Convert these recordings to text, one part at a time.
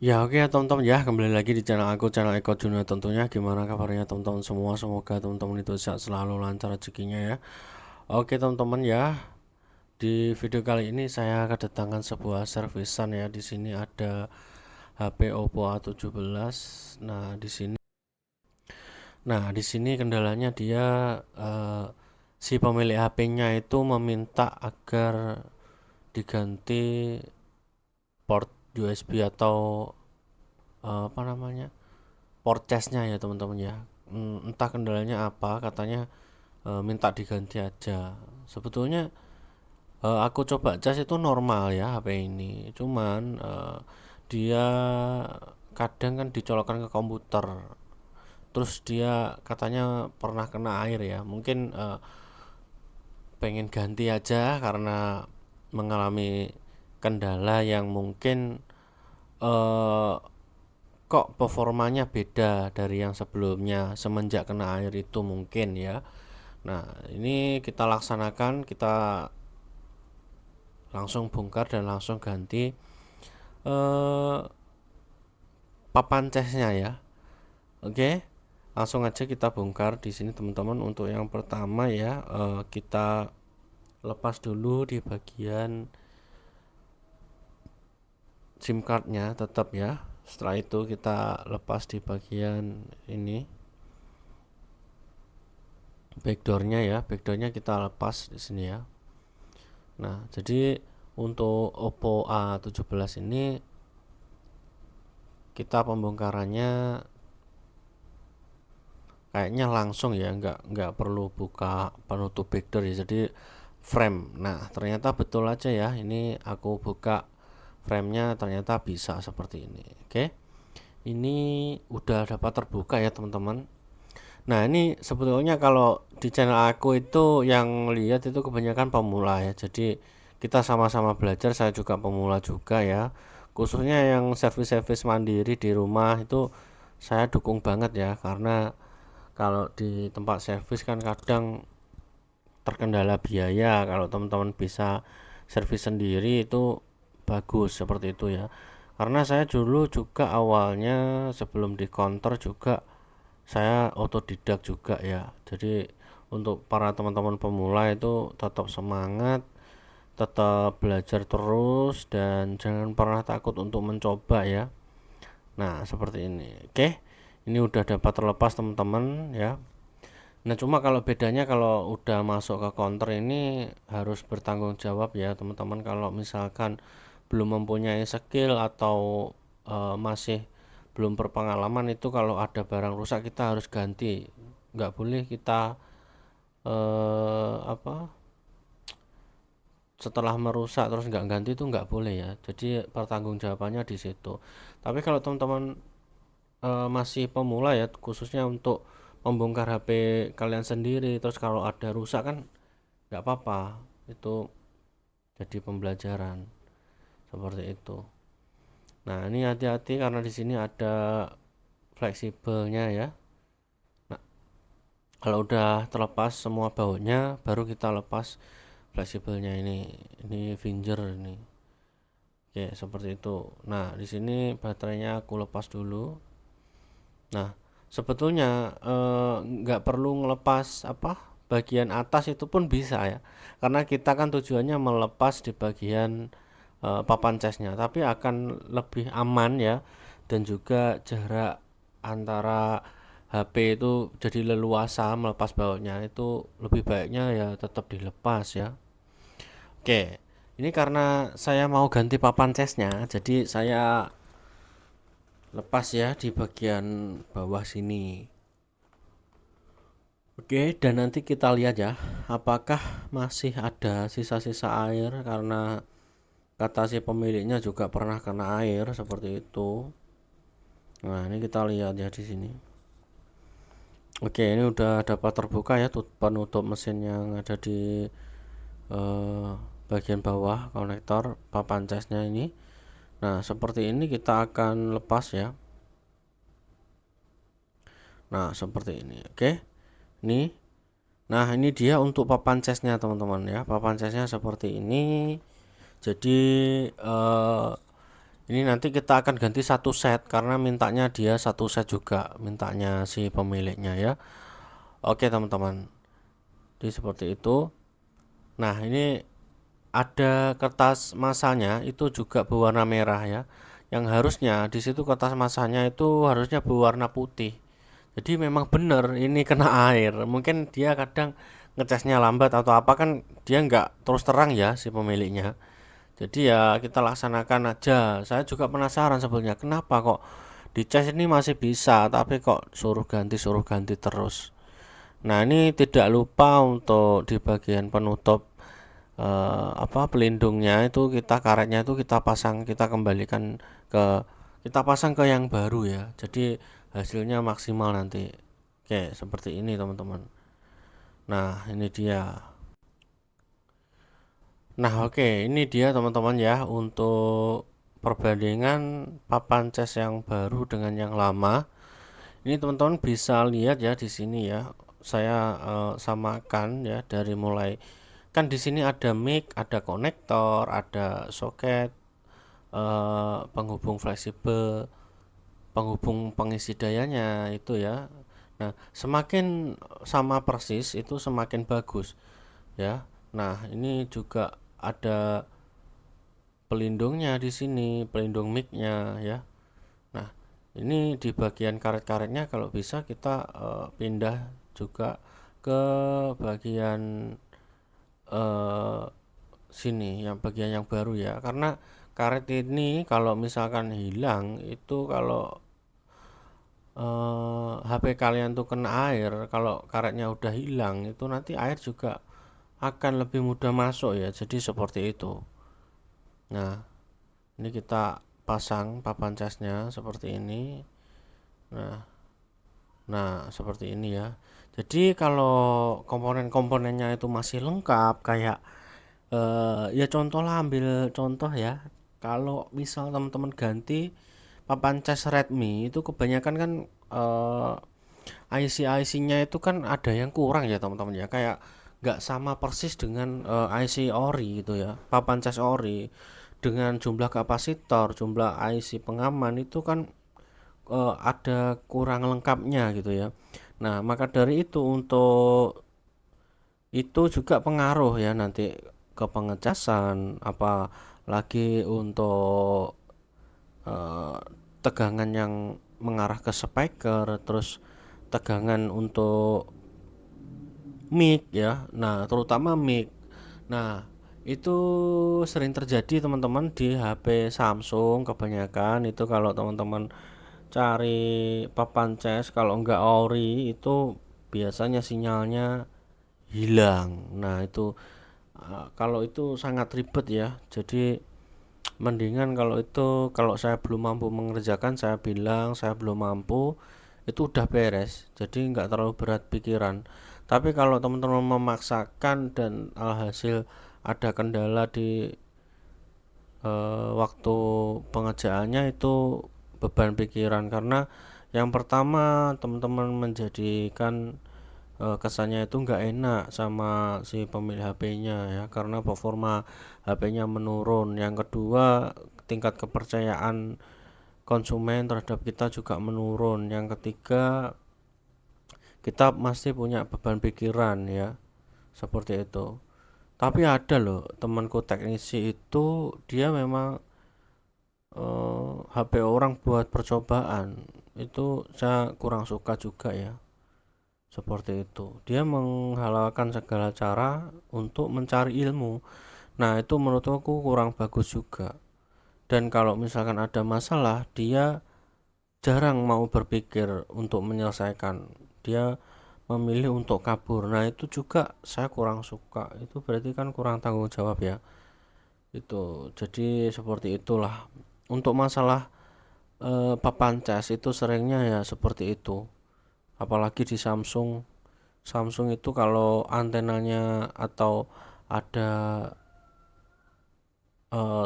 Ya oke ya teman-teman ya, kembali lagi di channel aku, channel Eko Junior tentunya. Gimana kabarnya teman-teman semua? Semoga teman-teman itu sehat selalu, lancar rezekinya ya. Oke teman-teman ya, di video kali ini saya kedatangan sebuah servisan ya. Di sini ada HP Oppo A17. Nah di sini kendalanya dia, eh, si pemilik HP-nya itu meminta agar diganti port USB atau apa namanya, port chestnya ya teman-teman ya. Entah kendalanya apa, katanya minta diganti aja. Sebetulnya aku coba cas itu normal ya HP ini, cuman dia kadang kan dicolokkan ke komputer, terus dia katanya pernah kena air ya. Mungkin pengen ganti aja karena mengalami kendala yang mungkin eh, kok performanya beda dari yang sebelumnya semenjak kena air itu mungkin ya. Nah, ini kita laksanakan, kita langsung bongkar dan langsung ganti eh, papan casnya ya. Oke, langsung aja kita bongkar di sini teman-teman. Untuk yang pertama ya, kita lepas dulu di bagian SIM cardnya tetap ya. Setelah itu kita lepas di bagian ini backdoornya ya, backdoornya kita lepas di sini ya. Nah, jadi untuk Oppo A17 ini kita pembongkarannya kayaknya langsung ya, nggak perlu buka penutup backdoor ya. Jadi frame. Nah, ternyata betul aja ya. Ini aku buka framenya ternyata bisa seperti ini. Oke. Ini udah dapat terbuka ya, teman-teman. Nah, ini sebetulnya kalau di channel aku itu yang lihat itu kebanyakan pemula ya. Jadi kita sama-sama belajar, saya juga pemula juga ya. Khususnya yang servis-servis mandiri di rumah itu saya dukung banget ya, karena kalau di tempat servis kan kadang terkendala biaya. Kalau teman-teman bisa servis sendiri itu bagus seperti itu ya. Karena saya dulu juga awalnya sebelum di counter juga saya otodidak juga ya. Jadi untuk para teman-teman pemula itu tetap semangat, tetap belajar terus dan jangan pernah takut untuk mencoba ya. Nah, seperti ini. Oke. Ini udah dapat terlepas teman-teman ya. Nah, cuma kalau bedanya kalau udah masuk ke counter ini harus bertanggung jawab ya, teman-teman. Kalau misalkan belum mempunyai skill atau masih belum berpengalaman, itu kalau ada barang rusak kita harus ganti. Nggak boleh kita apa, setelah merusak terus nggak ganti, itu nggak boleh ya. Jadi pertanggungjawabannya di situ. Tapi kalau teman-teman masih pemula ya, khususnya untuk membongkar HP kalian sendiri, terus kalau ada rusak kan nggak apa-apa, itu jadi pembelajaran seperti itu. Nah, ini hati-hati karena di sini ada fleksibelnya ya. Nah, kalau udah terlepas semua bautnya baru kita lepas fleksibelnya ini finger ini. Oke, seperti itu. Nah, di sini baterainya aku lepas dulu. Nah, sebetulnya nggak perlu ngelepas apa, bagian atas itu pun bisa ya, karena kita kan tujuannya melepas di bagian papan casnya, tapi akan lebih aman ya, dan juga jarak antara HP itu jadi leluasa melepas bautnya, itu lebih baiknya ya tetap dilepas ya. Oke, ini karena saya mau ganti papan casnya, jadi saya lepas ya di bagian bawah sini. Oke, dan nanti kita lihat ya, apakah masih ada sisa-sisa air, karena kata si pemiliknya juga pernah kena air seperti itu. Nah, ini kita lihat ya di sini. Oke, ini udah dapat terbuka ya penutup mesin yang ada di eh, bagian bawah konektor papan casnya ini. Nah, seperti ini kita akan lepas ya. Nah, seperti ini. Oke. Nih. Nah, ini dia untuk papan casnya teman-teman ya. Papan casnya seperti ini. Jadi Ini nanti kita akan ganti satu set karena mintanya dia satu set juga, mintanya si pemiliknya ya. Oke teman-teman, jadi seperti itu. Nah ini ada kertas masanya itu juga berwarna merah ya. Yang harusnya di situ kertas masanya itu harusnya berwarna putih. Jadi memang benar ini kena air. Mungkin dia kadang ngecasnya lambat atau apa, kan dia nggak terus terang ya si pemiliknya. Jadi ya kita laksanakan aja. Saya juga penasaran sebenarnya kenapa kok dicas ini masih bisa tapi kok suruh ganti terus. Nah ini tidak lupa untuk di bagian penutup apa pelindungnya itu, kita karetnya itu kita pasang, kita kembalikan ke, kita pasang ke yang baru ya. Jadi hasilnya maksimal nanti. Oke, seperti ini teman-teman. Nah, ini dia. Nah, oke, ini dia teman-teman ya untuk perbandingan papan cas yang baru dengan yang lama. Ini teman-teman bisa lihat ya di sini ya. Saya samakan ya dari mulai, kan di sini ada mic, ada konektor, ada soket, penghubung fleksibel, penghubung pengisi dayanya itu ya. Nah, semakin sama persis itu semakin bagus ya. Nah, ini juga ada pelindungnya di sini, pelindung mic-nya ya. Nah, ini di bagian karet-karetnya kalau bisa kita pindah juga ke bagian eh, sini, yang bagian yang baru ya. Karena karet ini kalau misalkan hilang itu, kalau HP kalian tuh kena air, kalau karetnya udah hilang itu nanti air juga akan lebih mudah masuk ya. Jadi seperti itu. Nah, ini kita pasang papan casnya seperti ini. Nah, seperti ini ya. Jadi kalau komponen-komponennya itu masih lengkap kayak ya contoh lah, ambil contoh ya. Kalau misal teman-teman ganti papan cas Redmi itu kebanyakan kan IC-IC-nya itu kan ada yang kurang ya teman-teman ya. Kayak nggak sama persis dengan IC ori gitu ya. Papan cas ori dengan jumlah kapasitor, jumlah IC pengaman itu kan ada kurang lengkapnya gitu ya. Nah, maka dari itu untuk itu juga pengaruh ya nanti ke pengecasan, apalagi untuk eh, tegangan yang mengarah ke speaker, terus tegangan untuk mic ya. Nah, terutama mic. Nah, itu sering terjadi teman-teman di HP Samsung kebanyakan itu. Kalau teman-teman cari papan cas kalau enggak ori itu biasanya sinyalnya hilang. Nah, itu kalau itu sangat ribet ya. Jadi mendingan kalau itu, kalau saya belum mampu mengerjakan, saya bilang saya belum mampu, itu udah beres. Jadi nggak terlalu berat pikiran. Tapi kalau teman-teman memaksakan dan alhasil ada kendala di waktu pengerjaannya, itu beban pikiran. Karena yang pertama teman-teman menjadikan kesannya itu nggak enak sama si pemilik HP-nya ya, karena performa HP-nya menurun. Yang kedua, tingkat kepercayaan konsumen terhadap kita juga menurun. Yang ketiga, kita masih punya beban pikiran ya, seperti itu. Tapi ada loh temanku teknisi itu, dia memang HP orang buat percobaan, itu saya kurang suka juga ya. Seperti itu, dia menghalalkan segala cara untuk mencari ilmu. Nah, itu menurutku kurang bagus juga. Dan kalau misalkan ada masalah, dia jarang mau berpikir untuk menyelesaikan. Dia memilih untuk kabur. Nah, itu juga saya kurang suka. Itu berarti kan kurang tanggung jawab ya. Itu jadi seperti itulah. Untuk masalah papan cas itu seringnya ya seperti itu. Apalagi di Samsung. Samsung itu kalau antenanya atau ada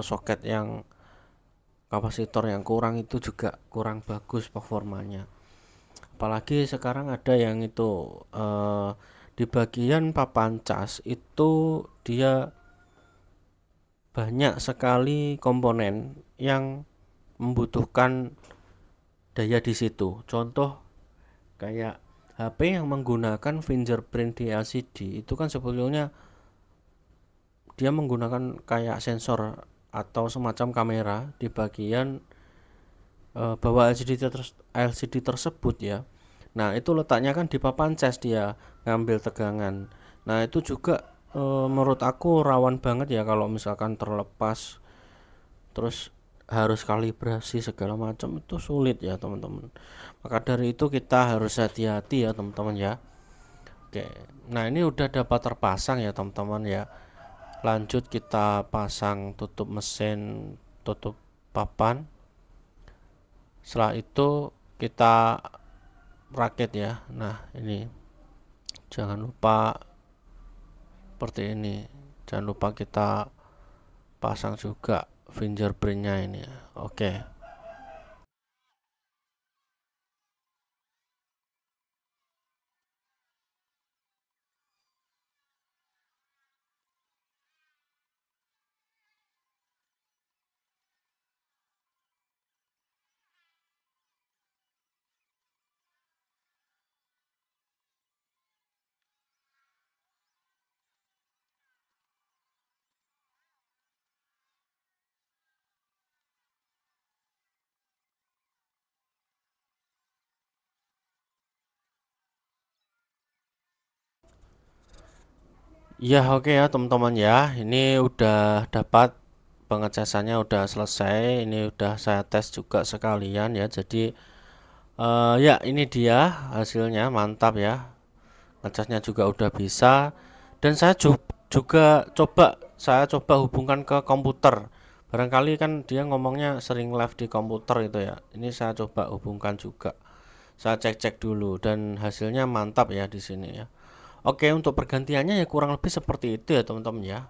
soket yang kapasitor yang kurang, itu juga kurang bagus performanya. Apalagi sekarang ada yang itu di bagian papan cas itu dia banyak sekali komponen yang membutuhkan daya di situ. Contoh kayak HP yang menggunakan fingerprint di LCD itu kan sebetulnya dia menggunakan kayak sensor atau semacam kamera di bagian bawah LCD tersebut ya. Nah, itu letaknya kan di papan cas dia ngambil tegangan. Nah, itu juga menurut aku rawan banget ya kalau misalkan terlepas terus harus kalibrasi segala macam itu sulit ya teman-teman. Maka dari itu kita harus hati-hati ya teman-teman ya. Oke. Nah, ini udah dapat terpasang ya teman-teman ya. Lanjut kita pasang tutup mesin, tutup papan. Setelah itu kita rakit ya. Nah, ini jangan lupa seperti ini. Jangan lupa kita pasang juga fingerprintnya ini ya. Oke. Ya, oke ya teman-teman ya. Ini udah dapat pengecasannya udah selesai. Ini udah saya tes juga sekalian ya. Jadi ya ini dia hasilnya mantap ya. Ngecasnya juga udah bisa. Dan juga coba hubungkan ke komputer. Barangkali kan dia ngomongnya sering live di komputer itu ya. Ini saya coba hubungkan juga. Saya cek-cek dulu dan hasilnya mantap ya di sini ya. Oke, untuk pergantiannya ya kurang lebih seperti itu ya teman-teman ya.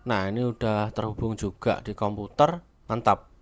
Nah, ini udah terhubung juga di komputer. Mantap.